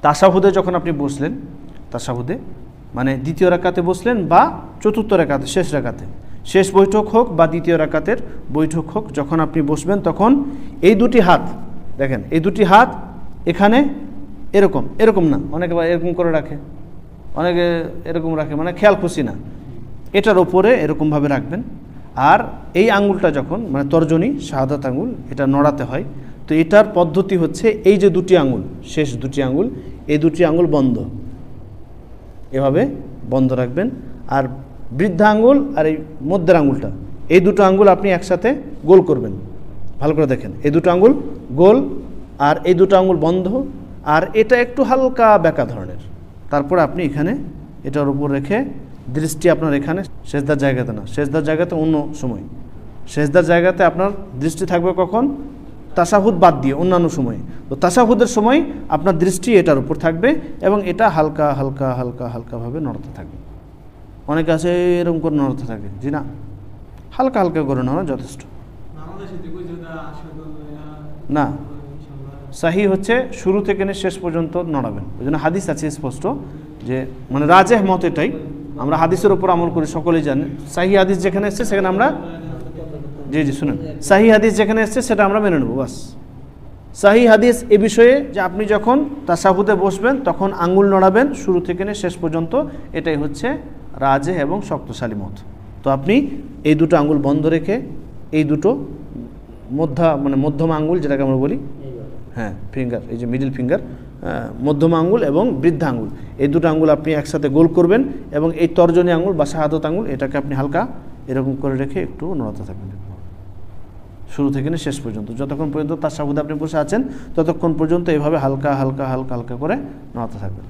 তাশাহুদে যখন আপনি বসলেন, তাশাহুদে মানে দ্বিতীয় রাকাতে বসলেন বা চতুর্থ রাকাতে, শেষ রাকাতে, শেষ বৈঠক হোক বা দ্বিতীয় রাকাতের বৈঠক হোক, যখন আপনি বসবেন তখন এই দুটি হাত দেখেন, এই দুটি হাত এখানে এরকম, এরকম না, অনেকে এরকম করে রাখে, অনেকে এরকম রাখে, মানে খেয়াল খুশি না, এটার ওপরে এরকমভাবে রাখবেন। আর এই আঙুলটা যখন মানে তর্জনী শাহাদাত আঙুল এটা নড়াতে হয়, তো এটার পদ্ধতি হচ্ছে এই যে দুটি আঙুল, শেষ দুটি আঙুল, এই দুটি আঙুল বন্ধ, এভাবে বন্ধ রাখবেন। আর বৃদ্ধা আঙুল আর এই মধ্যের আঙুলটা, এই দুটো আঙুল আপনি একসাথে গোল করবেন। ভালো করে দেখেন, এই দুটো আঙুল গোল আর এই দুটো আঙুল বন্ধ, আর এটা একটু হালকা বেঁকা ধরনের। তারপর আপনি এখানে এটার উপর রেখে দৃষ্টি আপনার এখানে, সেজদার জায়গাতে না, সেজদার জায়গাতে অন্য সময়, সেজদার জায়গাতে আপনার দৃষ্টি থাকবে কখন? তাশাহুদ বাদ দিয়ে অন্যান্য সময়ে। তো তাশাহুদের সময় আপনার দৃষ্টি এটার উপর থাকবে এবং এটা হালকা হালকা হালকা হালকাভাবে নড়তে থাকবে। অনেকে আছে এরকম করে নড়তে থাকে, জি না, হালকা হালকা করে নড়া যথেষ্ট না। সাহি হচ্ছে শুরু থেকে নিয়ে শেষ পর্যন্ত নড়াবেন। ওই জন্য হাদিস আছে স্পষ্ট যে মানে রাজেহ মত এটাই, আমরা হাদিসের উপর আমল করি, সকলেই জানেন। সাহি হাদিস যেখানে এসছে সেখানে আমরা, জি জি শুনেন, সাহি হাদিস যেখানে এসছে সেটা আমরা মেনে নেব বাস। সাহি হাদিস এ বিষয়ে যে আপনি যখন তাশাহুদে বসবেন তখন আঙ্গুল নড়াবেন শুরু থেকে নিয়ে শেষ পর্যন্ত, এটাই হচ্ছে রাজেহ এবং শক্তিশালী মত। তো আপনি এই দুটো আঙ্গুল বন্ধ রেখে এই দুটো মধ্যমা আঙ্গুল যেটাকে আমরা বলি, হ্যাঁ ফিঙ্গার, এই যে মিডল ফিঙ্গার, মধ্যমা আঙ্গুল এবং বৃদ্ধা আঙ্গুল, এই দুটো আঙ্গুল আপনি একসাথে গোল করবেন এবং এই তর্জনী আঙ্গুল বা শাহাদত আঙ্গুল এটাকে আপনি হালকা এরকম করে রেখে একটু নড়াতে থাকবেন শুরু থেকে শেষ পর্যন্ত। যতক্ষণ পর্যন্ত তাশাহুদে আপনি বসে আছেন ততক্ষণ পর্যন্ত এভাবে হালকা হালকা হালকা হালকা করে নড়াতে থাকবেন।